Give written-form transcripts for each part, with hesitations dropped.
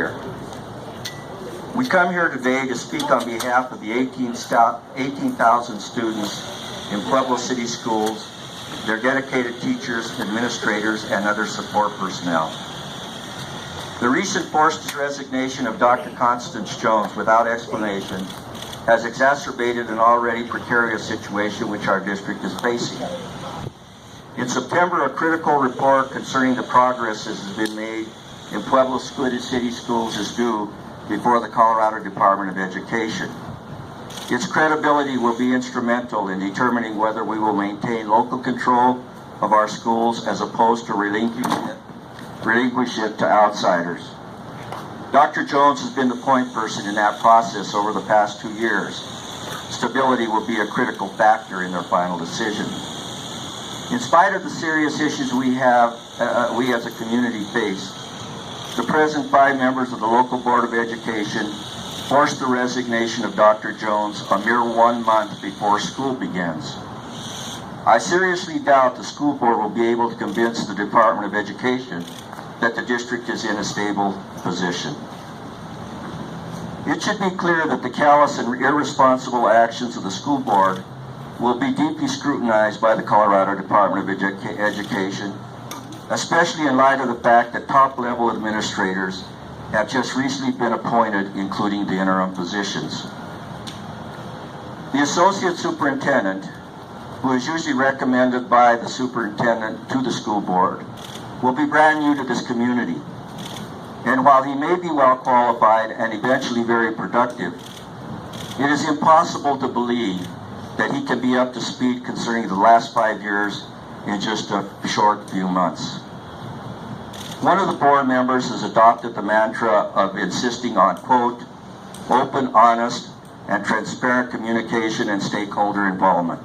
here. We come here today to speak on behalf of the 18,000 students in Pueblo City Schools, their dedicated teachers, administrators, and other support personnel. The recent forced resignation of Dr. Constance Jones without explanation has exacerbated an already precarious situation which our district is facing. In September, a critical report concerning the progress that has been made in Pueblo City Schools is due before the Colorado Department of Education. Its credibility will be instrumental in determining whether we will maintain local control of our schools as opposed to relinquish it to outsiders. Dr. Jones has been the point person in that process over the past 2 years. Stability will be a critical factor in their final decision. In spite of the serious issues we as a community face, the present 5 members of the local Board of Education forced the resignation of Dr. Jones a mere 1 month before school begins. I seriously doubt the school board will be able to convince the Department of Education that the district is in a stable position. It should be clear that the callous and irresponsible actions of the school board will be deeply scrutinized by the Colorado Department of Education, especially in light of the fact that top-level administrators have just recently been appointed, including the interim positions. The associate superintendent, who is usually recommended by the superintendent to the school board, will be brand new to this community. And while he may be well qualified and eventually very productive, it is impossible to believe that he can be up to speed concerning the last 5 years in just a short few months. One of the board members has adopted the mantra of insisting on, quote, open, honest, and transparent communication and stakeholder involvement.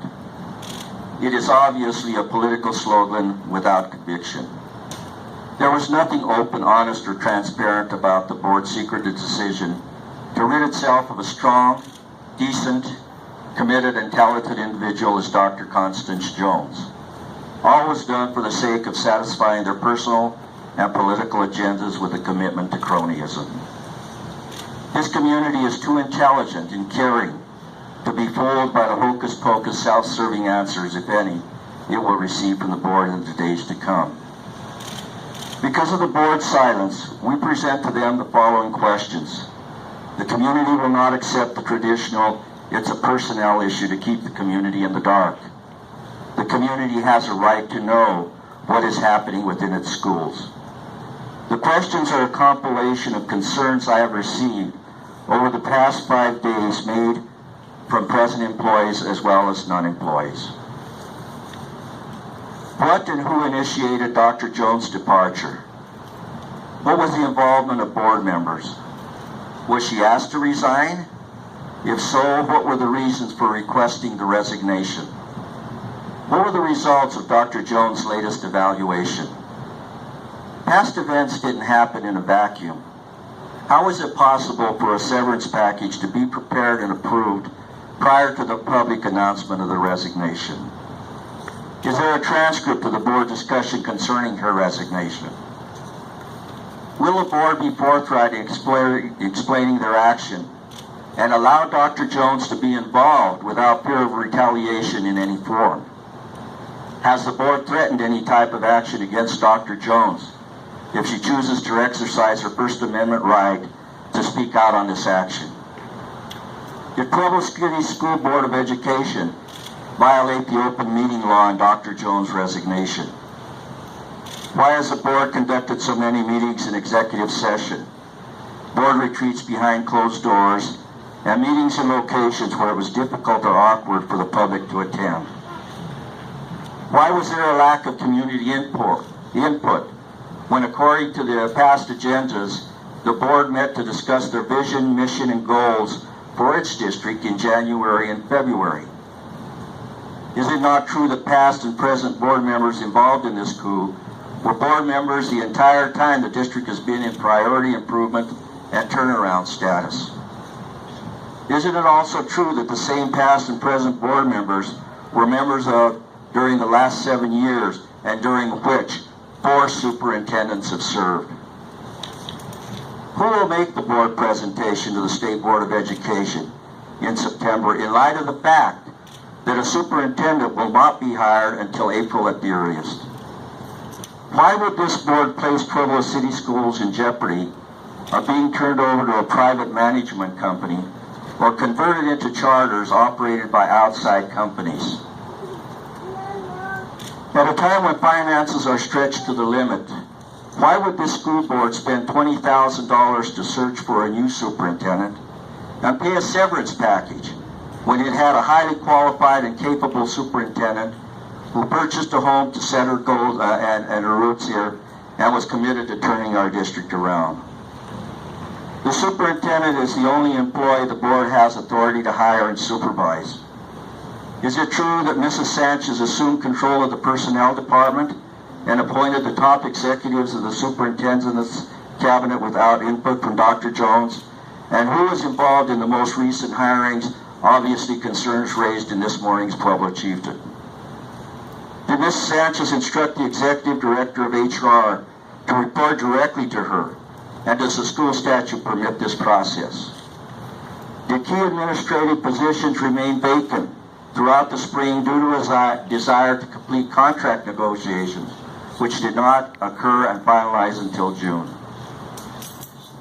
It is obviously a political slogan without conviction. There was nothing open, honest, or transparent about the board's secretive decision to rid itself of a strong, decent, committed, and talented individual as Dr. Constance Jones. All was done for the sake of satisfying their personal and political agendas with a commitment to cronyism. This community is too intelligent and caring to be fooled by the hocus-pocus, self-serving answers, if any, it will receive from the board in the days to come. Because of the board's silence, we present to them the following questions. The community will not accept the traditional, it's a personnel issue to keep the community in the dark. The community has a right to know what is happening within its schools. The questions are a compilation of concerns I have received over the past 5 days made from present employees as well as non-employees. What and who initiated Dr. Jones' departure? What was the involvement of board members? Was she asked to resign? If so, what were the reasons for requesting the resignation? What were the results of Dr. Jones' latest evaluation? Past events didn't happen in a vacuum. How is it possible for a severance package to be prepared and approved prior to the public announcement of the resignation? Is there a transcript of the board discussion concerning her resignation? Will the board be forthright in explaining their action and allow Dr. Jones to be involved without fear of retaliation in any form? Has the board threatened any type of action against Dr. Jones if she chooses to exercise her First Amendment right to speak out on this action? Did Pueblo City School Board of Education violate the open meeting law on Dr. Jones' resignation? Why has the board conducted so many meetings in executive session, board retreats behind closed doors, and meetings in locations where it was difficult or awkward for the public to attend? Why was there a lack of community input when, according to the past agendas, the board met to discuss their vision, mission, and goals for its district in January and February? Is it not true that past and present board members involved in this coup were board members the entire time the district has been in priority improvement and turnaround status? Isn't it also true that the same past and present board members were members of during the last 7 years and during which 4 superintendents have served? Who will make the board presentation to the State Board of Education in September in light of the fact that a superintendent will not be hired until April at the earliest? Why would this board place Pueblo City Schools in jeopardy of being turned over to a private management company or converted into charters operated by outside companies? At a time when finances are stretched to the limit, why would this school board spend $20,000 to search for a new superintendent and pay a severance package when it had a highly qualified and capable superintendent who purchased a home to set her goals and her roots here and was committed to turning our district around? The superintendent is the only employee the board has authority to hire and supervise. Is it true that Mrs. Sanchez assumed control of the personnel department and appointed the top executives of the superintendent's cabinet without input from Dr. Jones? And who was involved in the most recent hirings, obviously concerns raised in this morning's Pueblo Chieftain? Did Mrs. Sanchez instruct the executive director of HR to report directly to her? And does the school statute permit this process? Did key administrative positions remain vacant throughout the spring due to a desire to complete contract negotiations, which did not occur and finalize until June?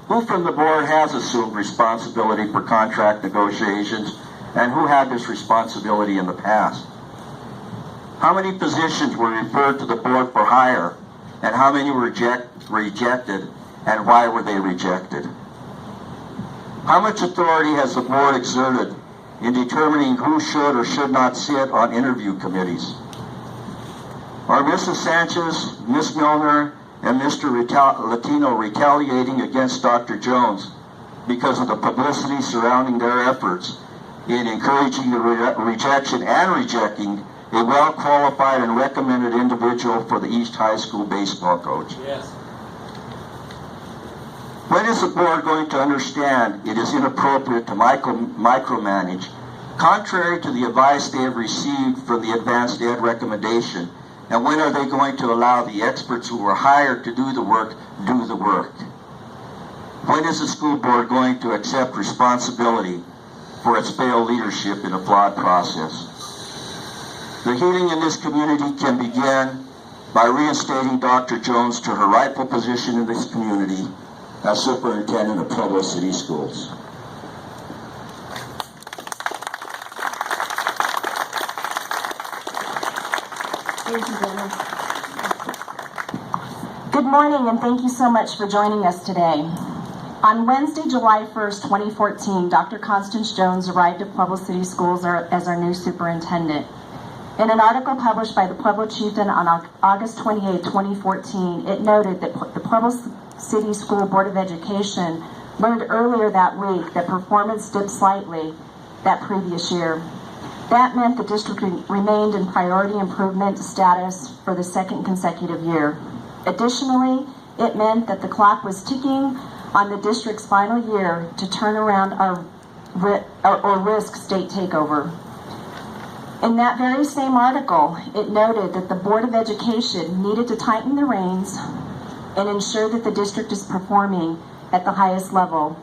Who from the board has assumed responsibility for contract negotiations, and who had this responsibility in the past? How many positions were referred to the board for hire, and how many were rejected, and why were they rejected? How much authority has the board exerted in determining who should or should not sit on interview committees? Are Mrs. Sanchez, Ms. Milner, and Mr. Latino retaliating against Dr. Jones because of the publicity surrounding their efforts in encouraging the rejection and rejecting a well-qualified and recommended individual for the East High School baseball coach? Yes. When is the board going to understand it is inappropriate to micromanage, contrary to the advice they have received from the advanced ed recommendation? And when are they going to allow the experts who were hired to do the work? When is the school board going to accept responsibility for its failed leadership in a flawed process? The healing in this community can begin by reinstating Dr. Jones to her rightful position in this community as superintendent of Pueblo City Schools. Thank you, Dennis. Good morning, and thank you so much for joining us today. On Wednesday, July 1st, 2014, Dr. Constance Jones arrived at Pueblo City Schools as our new superintendent. In an article published by the Pueblo Chieftain on August 28, 2014, it noted that the Pueblo City School Board of Education learned earlier that week that performance dipped slightly that previous year. That meant the district remained in priority improvement status for the second consecutive year. Additionally, it meant that the clock was ticking on the district's final year to turn around or risk state takeover. In that very same article, it noted that the Board of Education needed to tighten the reins and ensure that the district is performing at the highest level.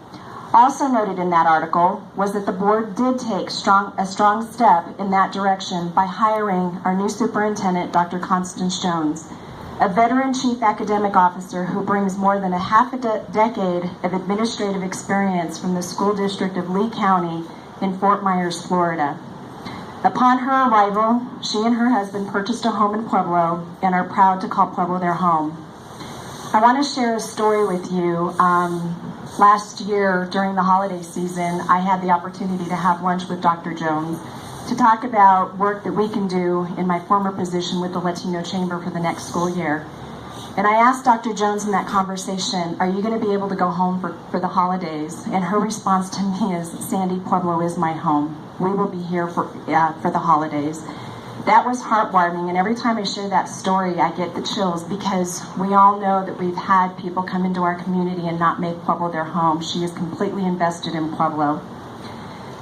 Also noted in that article was that the board did take a strong step in that direction by hiring our new superintendent, Dr. Constance Jones, a veteran chief academic officer who brings more than a half a decade of administrative experience from the school district of Lee County in Fort Myers, Florida. Upon her arrival, she and her husband purchased a home in Pueblo and are proud to call Pueblo their home. I want to share a story with you. Last year, during the holiday season, I had the opportunity to have lunch with Dr. Jones to talk about work that we can do in my former position with the Latino Chamber for the next school year. And I asked Dr. Jones in that conversation, are you going to be able to go home for the holidays? And her response to me is, Sandy, Pueblo is my home. We will be here for the holidays. That was heartwarming, and every time I share that story, I get the chills because we all know that we've had people come into our community and not make Pueblo their home. She is completely invested in Pueblo.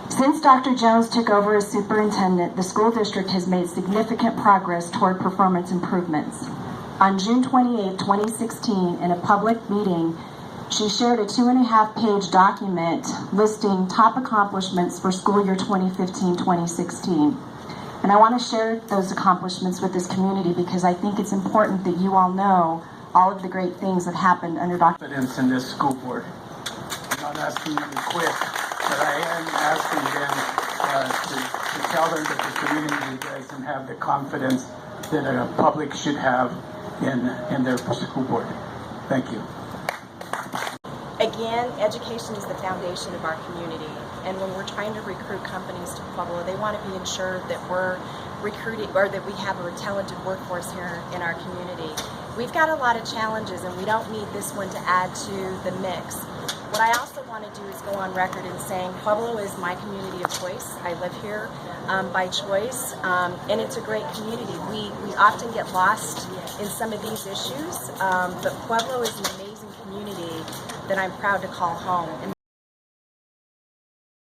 Since Dr. Jones took over as superintendent, the school district has made significant progress toward performance improvements. On June 28, 2016, in a public meeting, She shared a 2.5-page document listing top accomplishments for school year 2015-2016. And I want to share those accomplishments with this community because I think it's important that you all know all of the great things that happened under Dr. Confidence in this school board. I'm not asking you to quit, but I am asking them to tell them that the community doesn't have the confidence that a public should have in their school board. Thank you. Again, education is the foundation of our community, and when we're trying to recruit companies to Pueblo, they want to be ensured that we're recruiting, or that we have a talented workforce here in our community. We've got a lot of challenges, and we don't need this one to add to the mix. What I also want to do is go on record in saying Pueblo is my community of choice. I live here by choice, and it's a great community. We often get lost in some of these issues, but Pueblo is an amazing community that I'm proud to call home. And